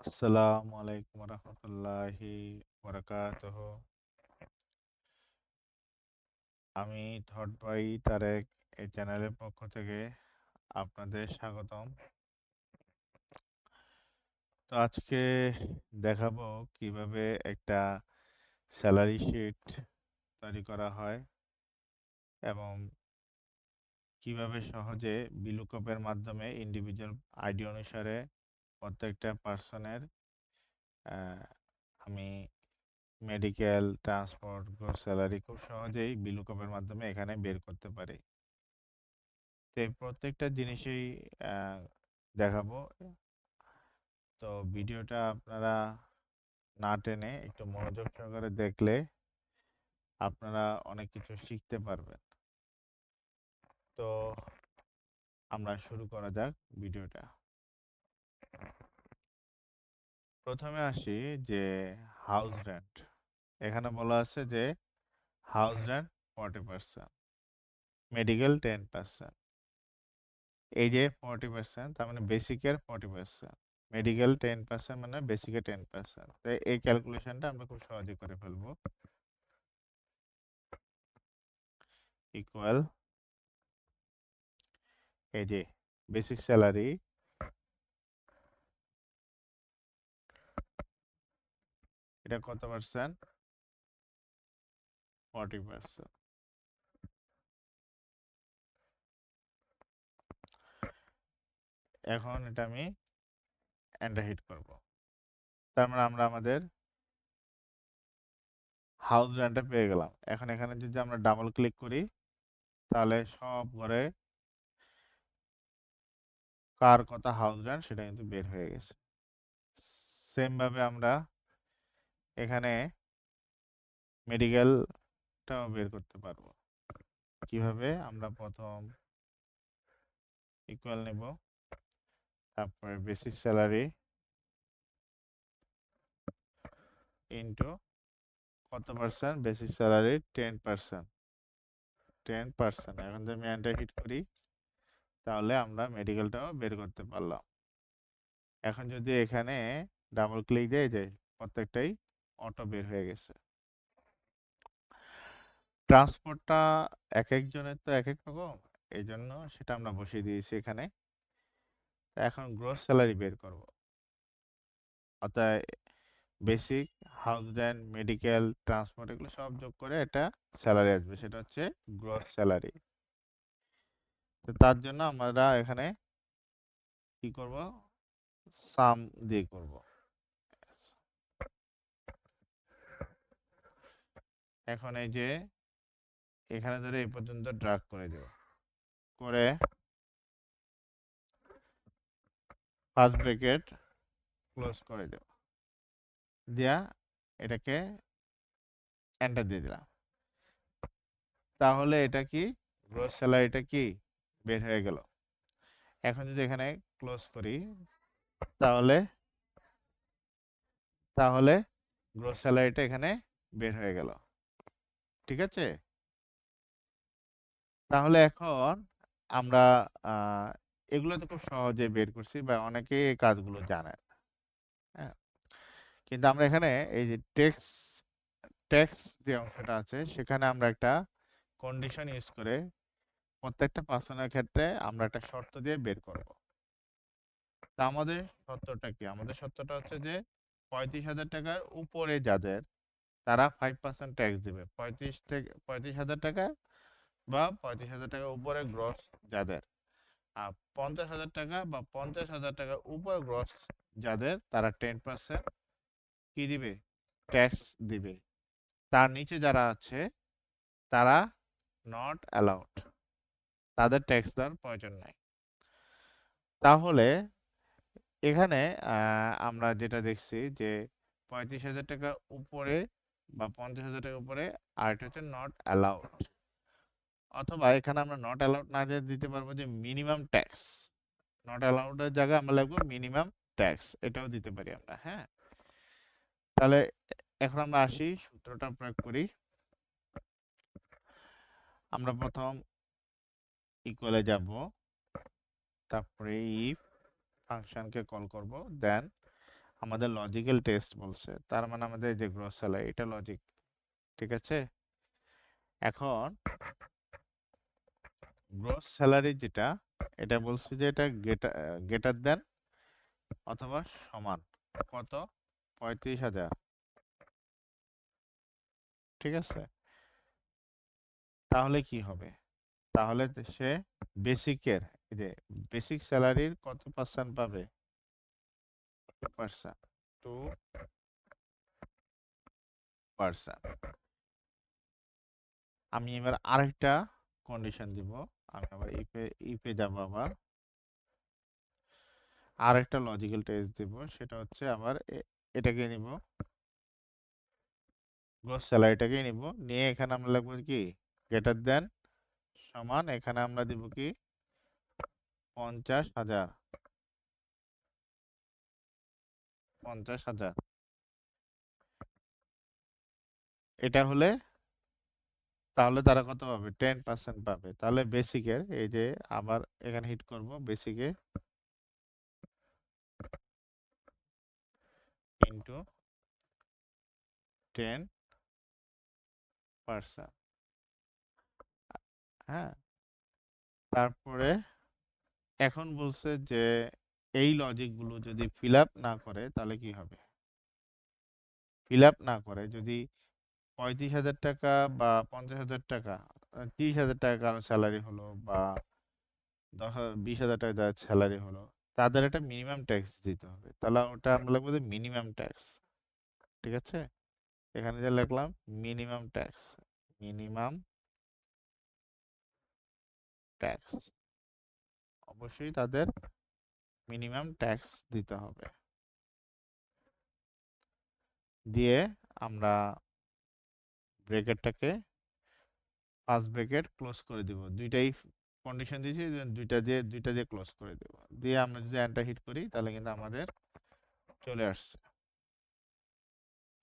আসসালামু আলাইকুম রহমতুল্লাহি বারাকাতুহ। আমি থট ভাই তারেক এই চ্যানেলের পক্ষ থেকে আপনাদের স্বাগতম। তো আজকে দেখাবো কিভাবে একটা স্যালারি শিট তৈরি করা হয় এবং কিভাবে সহজে বিলুকপের মাধ্যমে ইন্ডিভিজুয়াল আইডি অনুসারে প্রত্যেকটা পার্সনের আমি মেডিকেল, ট্রান্সপোর্ট, গ্রোস স্যালারি খুব সহজেই বিলুকপের মাধ্যমে এখানে বের করতে পারি। তো এই প্রত্যেকটা জিনিসই আহ, দেখাবো। তো ভিডিওটা আপনারা না টেনে একটু মনোযোগ সহকারে দেখলে আপনারা অনেক কিছু শিখতে পারবেন। তো আমরা শুরু করা যাক ভিডিওটা। প্রথমে আসি যে হাউস রেন্ট। এখানে বলা আছে যে হাউস রেন্ট 40%, মেডিকেল 10%। এই যে 40%, তার মানে বেসিকের 40%, মেডিকেল 10%, মানে বেসিকের 10%। তো এই ক্যালকুলেশনটা আমরা খুব সহজে করে ফেলবো। ইকুয়াল এই যে বেসিক স্যালারি, এটা কত পার্সেন্ট? 40%। এখন এটা আমি এন্টার হিট করব। তার মানে আমরা আমাদের হাউস রেন্টটা পেয়ে গেলাম। এখন এখানে যদি আমরা ডাবল ক্লিক করি তাহলে সব ঘরে কার কত হাউস রেন্ট সেটা কিন্তু বের হয়ে গেছে। সেম ভাবে আমরা এখানে মেডিকেলটাও বের করতে পারবো। কিভাবে? আমরা প্রথম ইকুয়াল নেব, তারপরে বেসিক স্যালারি ইন্টু কত পার্সেন্ট? Basic salary 10%। 10%। এখন যদি আমি এন্টার হিট করি তাহলে আমরা মেডিকেলটাও বের করতে পারলাম। এখন যদি এখানে ডাবল ক্লিক দেয় যে প্রত্যেকটাই অটো বের হয়ে গেছে। ট্রান্সপোর্টটা এক একজনের তো এক এক রকম, এই জন্য সেটা আমরা বসিয়ে দিয়েছি এখানে। এখন গ্রোস স্যালারি বের করব। অর্থাৎ basic, house rent, medical, transport এগুলো সব যোগ করে একটা স্যালারি আসবে, সেটা হচ্ছে গ্রোস স্যালারি। তো তার জন্য আমরা এখানে কি করব? সাম দিয়ে করব। এখন এই যে এখানে ধরে এই পর্যন্ত ড্রাগ করে দেব, করে ফার্স্ট ব্র্যাকেট ক্লোজ করে দেব, দিয়া এটাকে এন্টার দিয়ে দিলাম। তাহলে এটা কি? গ্রোস স্যালারিটা কি বের হয়ে গেল। এখন যদি এখানে ক্লোজ করি তাহলে তাহলে গ্রোস স্যালারিটা এখানে বের হয়ে গেল। ঠিক আছে? তাহলে এখন আমরা আহ, এগুলো তো খুব সহজে বের করছি বা অনেকেই এই কাজগুলো জানে। হ্যাঁ, কিন্তু আমরা এখানে এই যে ট্যাক্স ট্যাক্স যে অংশটা আছে সেখানে আমরা একটা কন্ডিশন ইউজ করে প্রত্যেকটা পার্সনের ক্ষেত্রে আমরা একটা শর্ত দিয়ে বের করব। তা আমাদের শর্তটা কি? আমাদের শর্তটা হচ্ছে যে 35,000 টাকার উপরে যাদের, তারা 5% ট্যাক্স দিবে। 35,000 টাকা বা 35,000 টাকার উপরে গ্রস যাদের, আর 50,000 টাকা বা 50,000 টাকার উপর গ্রস যাদের, তারা 10% কি দিবে? ট্যাক্স দিবে। তার নিচে যারা আছে তারা নট অ্যালাউড, তাদের ট্যাক্স দেওয়ার প্রয়োজন নাই। তাহলে এখানে আমরা যেটা দেখছি যে 35,000 টাকা উপরে বা 50,000 টাকা উপরে, আর এটা হচ্ছে নট অ্যালাউড। অথবা এখানে আমরা নট অ্যালাউড না দিয়ে দিতে পারবো যে মিনিমাম ট্যাক্স। নট অ্যালাউডের জায়গায় আমরা লিখবো মিনিমাম ট্যাক্স, এটাও দিতে পারি আমরা। হ্যাঁ, তাহলে এখন আমরা আসি, সূত্রটা প্রয়োগ করি। আমরা প্রথম ইকুয়ালে যাব, তারপরে ইফ ফাংশনকে কল করব, দেন আমাদের লজিক্যাল টেস্ট বলছে, তার মানে আমাদের এই যে গ্রস স্যালারি এটা লজিক, ঠিক আছে। এখন গ্রস স্যালারি যেটা, এটা বলছে যে এটা গ্রেটার দেন অথবা সমান কত, 35,000, ঠিক আছে। তাহলে কি হবে, তাহলে সে বেসিকের, এই যে বেসিক স্যালারির কত পার্সেন্ট পাবে, 2%, 2%। আমি এবার আরেকটা কন্ডিশন দিব, আমি আবার ইপে যাব, আবার আরেকটা লজিক্যাল টেস্ট দিব, সেটা হচ্ছে আবার এটাকে নিব, গ্রস স্যালারিটাকে নিব, নিয়ে এখানে আমরা লিখবো কি গ্রেটার দেন সমান, এখানে আমরা দিব কি 50,000, 50,000। এটা হলে তাহলে তারা কত পাবে, 10% পাবে। তাহলে বেসিকের এই যে আবার এখানে হিট করব, বেসিকে ইন্টু 10%, হ্যাঁ। তারপরে এখন বলছে যে এই লজিকগুলো যদি ফিল আপ না করে তাহলে কি হবে, ফিল আপ না করে যদি 35,000 টাকা বা 50,000 টাকা, 30,000 টাকা কারো স্যালারি হলো, বা 20,000 টাকা যার স্যালারি হলো, তাদের একটা মিনিমাম ট্যাক্স দিতে হবে। তাহলে ওটা আমরা লিখবো যে মিনিমাম ট্যাক্স, ঠিক আছে। এখানে যে লিখলাম মিনিমাম ট্যাক্স, মিনিমাম ট্যাক্স, অবশ্যই তাদের মিনিমাম ট্যাক্স দিতে হবে। দিয়ে আমরা ব্রেকেটটাকে ফার্স্ট ব্রেকেট ক্লোজ করে দিব, দুইটাই কন্ডিশন দিয়েছি, দুইটা দিয়ে ক্লোজ করে দেব। দিয়ে আমরা যদি এন্টার হিট করি তাহলে কিন্তু আমাদের চলে আসছে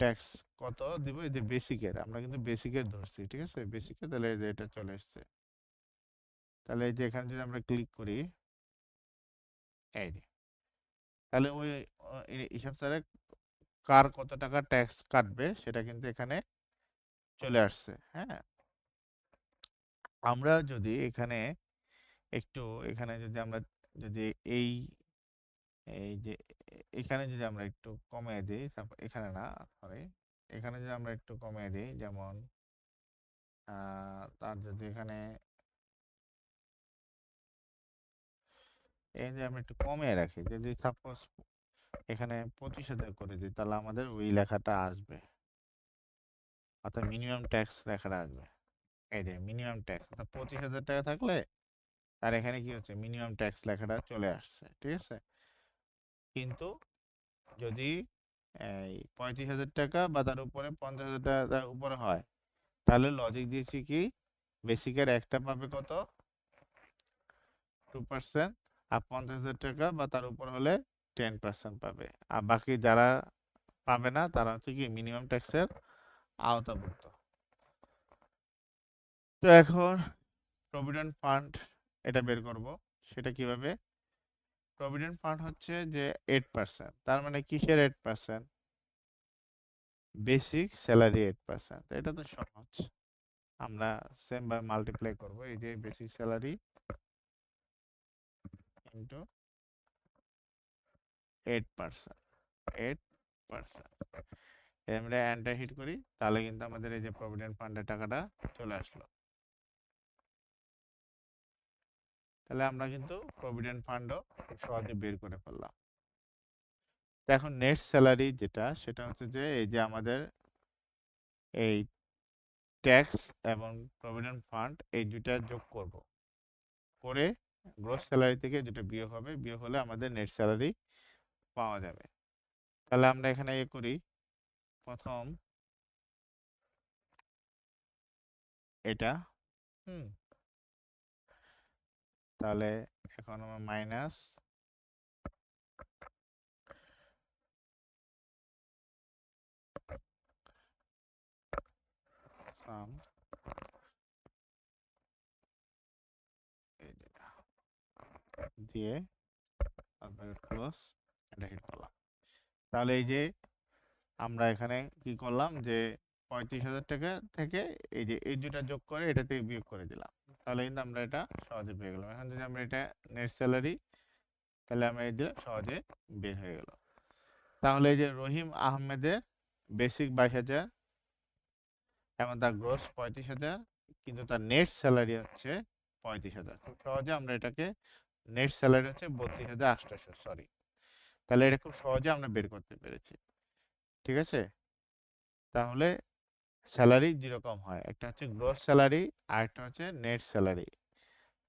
ট্যাক্স কত দিব, এই যে বেসিকের, আমরা কিন্তু বেসিকের ধরছি, ঠিক আছে, বেসিকের, তাহলে এই যে এটা চলে আসছে। তাহলে এই যে এখানে যদি আমরা ক্লিক করি, এই যে তাহলে ওই হিসাব ছাড়া কার কত টাকা ট্যাক্স কাটবে সেটা কিন্তু এখানে চলে আসছে, হ্যাঁ। আমরা যদি এখানে একটু, এখানে যদি আমরা যদি এই এই যে এখানে যদি আমরা একটু কমিয়ে দিই, এখানে না, সরি, এখানে যদি আমরা একটু কমিয়ে দিই, যেমন তার যদি এখানে এই যে আমরা একটু কমিয়ে রাখি, যদি সাপোজ এখানে 25,000 করে দিই, তাহলে আমাদের ওই লেখাটা আসবে, অর্থাৎ মিনিমাম ট্যাক্স লেখাটা আসবে। এই যে মিনিমাম ট্যাক্স, অর্থাৎ 25,000 টাকা থাকলে আর এখানে কি হচ্ছে, মিনিমাম ট্যাক্স লেখাটা চলে আসছে, ঠিক আছে। কিন্তু যদি এই 35,000 টাকা বা তার উপরে, 50,000 টাকা তার উপরে হয়, তাহলে লজিক দিয়েছি কি বেসিকের একটা পাবে কত, 2%, আর 50,000 টাকা বা তার উপর হলে 10% পাবে। আর বাকি যারা পাবে না তারা হচ্ছে কি মিনিমাম ট্যাক্সের আওতাভুক্ত। তো এখন প্রভিডেন্ট ফান্ড এটা বের করব, সেটা কিভাবে, প্রভিডেন্ট ফান্ড হচ্ছে যে 8%, তার মানে কিসের 8%, বেসিক স্যালারি 8%, এটা তো সহজ। আমরা সেম বার মাল্টিপ্লাই করব, এই যে বেসিক স্যালারি ইন্টু 8%, 8%, আমরা এন্টার হিট করি, তাহলে কিন্তু আমাদের এই যে প্রভিডেন্ট ফান্ডের টাকাটা চলে আসলো। তাহলে আমরা কিন্তু প্রভিডেন্ট ফান্ডও খুব সহজে বের করে ফেললাম। তো এখন নেট স্যালারি যেটা, সেটা হচ্ছে যে এই যে আমাদের এই ট্যাক্স এবং প্রভিডেন্ট ফান্ড এই দুইটা যোগ করব, করে গ্রস স্যালারি থেকে দুটো বিয়োগ হবে, বিয়োগ হলে আমাদের নেট স্যালারি পাওয়া যাবে। তাহলে আমরা এখানে করি, প্রথম এটা, হুম, তাহলে এখন আমার মাইনাস সাম, দিয়ে ক্লোজ, এটা হিট করলাম। তাহলে এই যে আমরা এখানে কি করলাম যে 35,000 টাকা থেকে এই যে এই দুটা যোগ করে এটা থেকে বিয়োগ করে দিলাম, তাহলে কিন্তু আমরা এটা সহজে পেয়ে গেলাম। এখন যদি আমরা এটা নেট স্যালারি, তাহলে আমরা এই দিলে সহজে বের হয়ে গেল। তাহলে এই যে রহিম আহমেদের বেসিক 22,000 এবং তার গ্রোস 35,000, কিন্তু তার নেট স্যালারি হচ্ছে 35,000। খুব সহজে আমরা এটাকে, নেট স্যালারি হচ্ছে 32,800, সরি, তাহলে এটা খুব সহজে আমরা বের করতে পেরেছি। ঠিক আছে, তাহলে স্যালারি যেরকম হয়, একটা হচ্ছে গ্রোস স্যালারি আর একটা হচ্ছে নেট স্যালারি।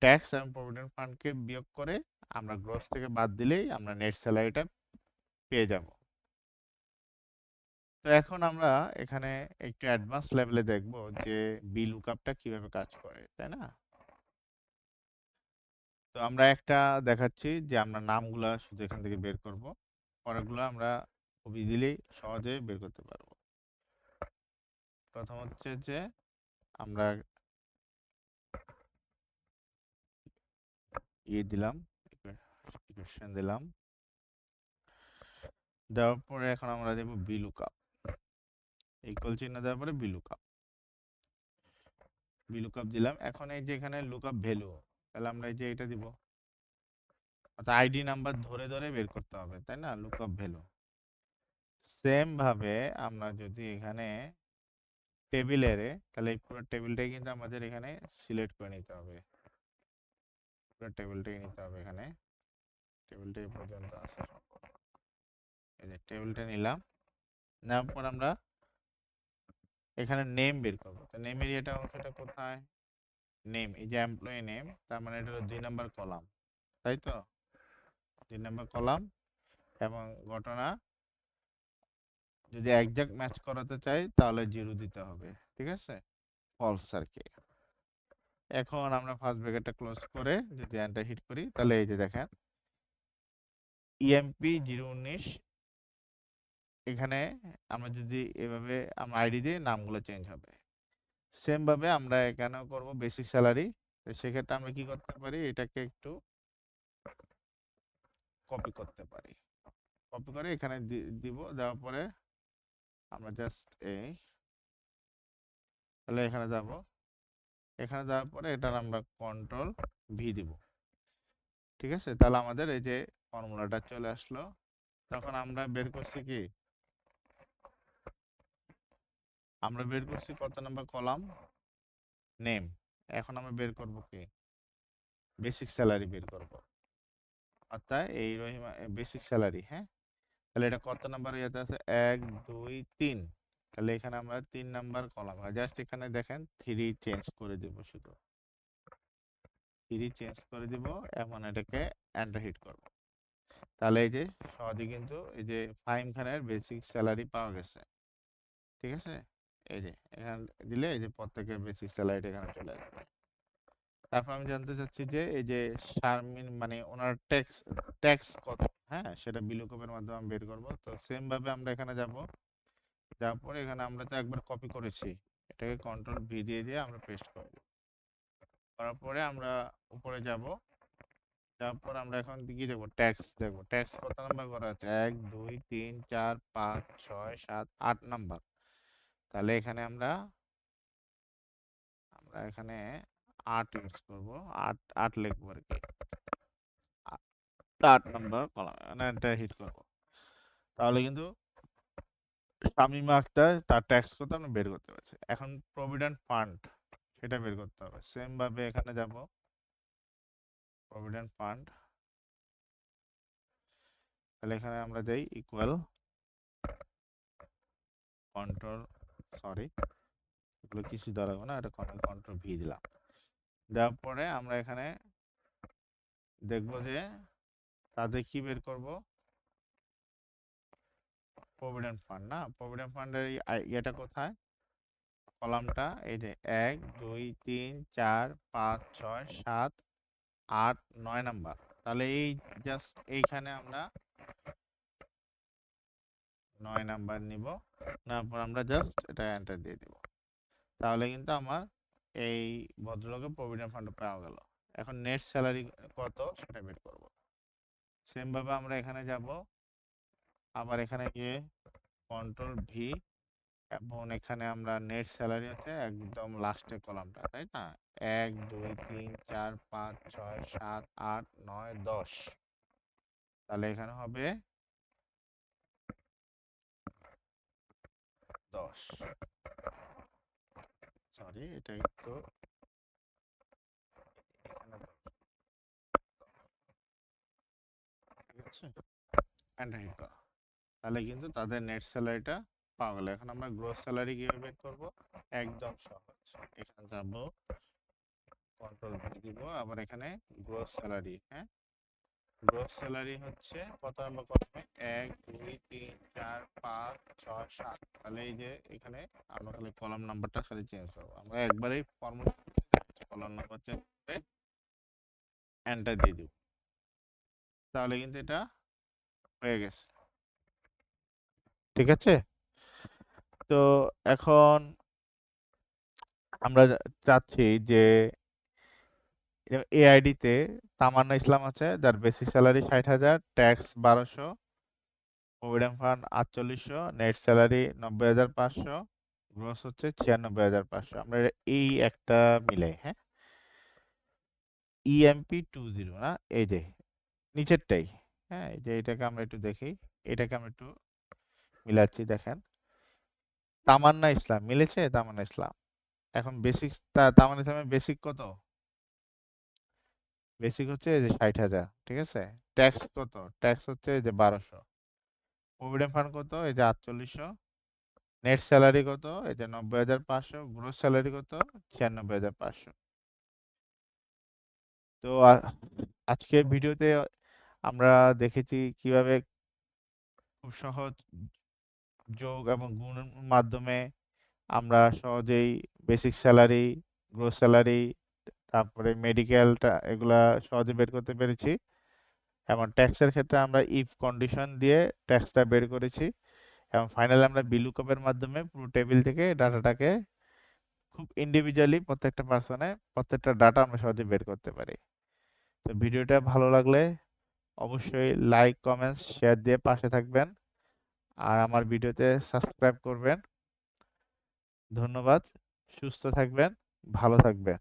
ট্যাক্স এবং প্রভিডেন্ট ফান্ডকে বিয়োগ করে আমরা গ্রোস থেকে বাদ দিলেই আমরা নেট স্যালারিটা পেয়ে যাব। তো এখন আমরা এখানে একটু অ্যাডভান্স লেভেলে দেখব যে বি লুকআপটা কিভাবে কাজ করে, তাই না? তো আমরা একটা দেখাচ্ছি যে আমরা নামগুলা শুধু এখান থেকে বের করব, পরেরগুলো আমরা খুব ইজিলি সহজে বের করতে পারবো। প্রথম হচ্ছে যে আমরা দিলাম, ইকুয়েশন দিলাম, দেওয়ার পরে এখন আমরা দেব বি লুকআপ, ইকুয়াল চিহ্ন দেওয়ার পরে বি লুকআপ, দিলাম। এখন এই যে এখানে লুকআপ ভ্যালু, তাহলে আমরা এই যে এটা দিব, অর্থাৎ আইডি নাম্বার ধরে ধরে বের করতে হবে, তাই না? Lookup value. সেম ভাবে আমরা যদি এখানে টেবিলের, তাহলে এই পুরো টেবিলটাই কিন্তু আমাদের এখানে সিলেক্ট করে নিতে হবে, পুরো টেবিলটাই নিতে হবে। এখানে টেবিলটা এই পর্যন্ত আছে, এই যে টেবিলটা নিলাম, নেওয়ার পর আমরা এখানে নেম বের করবো। তো নেম এরিয়াটা অংশটা কোথায়? নেম, এই যে এমপ্লয়ি নেম, তার মানে এটা হলো 2 নাম্বার কলাম, তাই তো? 2 নাম্বার কলাম। এবং ঘটনা যদি একজ্যাক্ট ম্যাচ করাতে চাই তাহলে 0 দিতে হবে, ঠিক আছে? ফলস আর কি। এখন আমরা ফার্স্ট ব্র্যাকেটটা ক্লোজ করে যদি এন্টার হিট করি, তাহলে এই যে দেখেন ইএমপি 019, এখানে আমরা যদি এভাবে আমরা আইডি দিয়ে নামগুলো চেঞ্জ হবে। সেম ভাবে আমরা এখানেও করব বেসিক স্যালারি। তো সেক্ষেত্রে আমরা কি করতে পারি, এটাকে একটু কপি করতে পারি, কপি করে এখানে দিব, দেওয়ার পরে আমরা জাস্ট এই, তাহলে এখানে যাব, এখানে যাওয়ার পরে এটার আমরা কন্ট্রোল ভি দিব, ঠিক আছে? তাহলে আমাদের এই যে ফর্মুলাটা চলে আসলো। তখন আমরা বের করছি কি, আমরা বের করছি কত নাম্বার কলাম? নেম। এখন আমরা বের করব কি, বেসিক স্যালারি বের করব, অর্থাৎ এই রহিমা বেসিক স্যালারি। হ্যাঁ, তাহলে এটা কত নাম্বার ইয়াতে আছে? 1 2 3, তাহলে এখানে আমরা 3 নাম্বার কলাম, জাস্ট এখানে দেখেন 3 চেঞ্জ করে দেব, শুধু 3 চেঞ্জ করে দিব এবং এটাকে এন্টার হিট করব। তাহলে এই যে সহজে কিন্তু এই যে ফাহিম খানের বেসিক স্যালারি পাওয়া গেছে, ঠিক আছে? এই যে এখানে দিলে এই যে প্রত্যেকের বেসিক স্যালারিটা এখানে চলে আসবে। তারপর আমি জানতে চাচ্ছি যে এই যে শারমিন মানে ওনার ট্যাক্স, কত, হ্যাঁ, সেটা বিলুকপের মাধ্যমে আমি বের করব। তো সেম ভাবে আমরা এখানে যাব, যাওয়ার পরে এখানে আমরা তো একবার কপি করেছি, এটাকে কন্ট্রোল ভি দিয়ে দিয়ে আমরা পেস্ট করব। করার পরে আমরা উপরে যাব, যাওয়ার পর আমরা এখন কি দেখবো, ট্যাক্স দেখবো। ট্যাক্স কত নাম্বার করা আছে? 1 2 3 4 5 6 7 8 নাম্বার। তাহলে এখানে আমরা এখানে 8 ইউজ করব, 8 8 লিখবো আর কি, 8 নাম্বার কলাম মানে এটা হিট করব। তাহলে কিন্তু শামীমা আক্তার তার ট্যাক্স কত আমরা বের করতে পারছি। এখন প্রভিডেন্ট ফান্ড সেটা বের করতে হবে। সেম ভাবে এখানে যাব, প্রভিডেন্ট ফান্ড, তাহলে এখানে আমরা দেই ইকুয়াল কন্ট্রোল, সরি এগুলো কিছু দাঁড়াবো না, এটা কন্ট্রোল ভি দিলাম। দেওয়ার পরে আমরা এখানে দেখব যে তাদের কি বের করব, প্রভিডেন্ট ফান্ড, না প্রভিডেন্ট ফান্ডের ইয়েটা কোথায়, কলামটা এই যে 1 2 3 4 5 6 7 8 9 নাম্বার। তাহলে এই জাস্ট এইখানে আমরা 9 নাম্বার নিব, তারপর আমরা জাস্ট এটা এন্টার দিয়ে দিব। তাহলে কিন্তু আমার এই ভদ্রলোকের প্রভিডেন্ট ফান্ড পাওয়া গেল। এখন নেট স্যালারি কত সেটা বের করব। সেম ভাবে আমরা এখানে যাব, আবার এখানে গিয়ে কন্ট্রোল ভি, এবং এখানে আমরা নেট স্যালারি হচ্ছে একদম লাস্টে কলামটা, তাই না? 1 2 3 4 5 6 7 8 9 10। তাহলে এখানে হবে 10। সরি, এটা একটু এখানে 10, ঠিক আছে? এন্টার হিট করো। তাহলে কিন্তু তাদের নেট স্যালারিটা পাওয়া গেল। এখন আমরা গ্রোস স্যালারি কিভাবে বের করব? একদম সহজ। এখানে যাব, কন্ট্রোল ভি দিব, আবার এখানে গ্রোস স্যালারি, হ্যাঁ, গ্রোস স্যালারি হচ্ছে কত নম্বর কলামে? 1 2 3 4 5 6 7। তাহলে এই যে এখানে আমরা খালি কলাম নাম্বারটা খালি চেঞ্জ করব। আমরা একবারেই ফর্মুলা কলাম নাম্বার চেঞ্জ করে এন্টার দিয়ে দিব। তাহলে কিন্তু এটা হয়ে গেছে, ঠিক আছে? তো এখন আমরা চাচ্ছি যে এআইডি তে তামান্না ইসলাম আছে, যার basic salary 60,000, tax 1200, provident fund 4800, net salary 90,500, gross হচ্ছে 96,500। আমরা এই একটা মিলাই, হ্যাঁ, ইএমপি 20 না, এই যে নিচেরটাই, হ্যাঁ, এই যে এটাকে আমরা একটু দেখি, এটাকে আমরা একটু মিলাচ্ছি, দেখেন তামান্না ইসলাম মিলেছে, তামান্না ইসলাম। এখন বেসিক, তামান্না ইসলামের বেসিক কত? বেসিক হচ্ছে এই যে 60,000, ঠিক আছে? ট্যাক্স কত? ট্যাক্স হচ্ছে এই যে 1200, প্রভিডেন্ট ফান্ড কত? এই যে 4800, নেট স্যালারি কত? এই যে 90,500, গ্রোস স্যালারি কত? 96,500। তো আজকের ভিডিওতে আমরা দেখেছি কিভাবে খুব সহজ যোগ এবং গুণের মাধ্যমে আমরা সহজেই বেসিক স্যালারি, গ্রোস স্যালারি, তারপরে মেডিকেলটা, এগুলা সহজে বের করতে পেরেছি। এবং ট্যাক্সের ক্ষেত্রে আমরা ইফ কন্ডিশন দিয়ে ট্যাক্সটা বের করেছি, এবং ফাইনালি আমরা বিলুকআপের মাধ্যমে পুরো টেবিল থেকে ডাটাটাকে খুব ইন্ডিভিজুয়ালি প্রত্যেকটা পার্সনে প্রত্যেকটা ডাটা আমরা সহজে বের করতে পারি। তো ভিডিওটা ভালো লাগলে অবশ্যই লাইক, কমেন্টস, শেয়ার দিয়ে পাশে থাকবেন, আর আমার ভিডিওতে সাবস্ক্রাইব করবেন। ধন্যবাদ। সুস্থ থাকবেন, ভালো থাকবেন।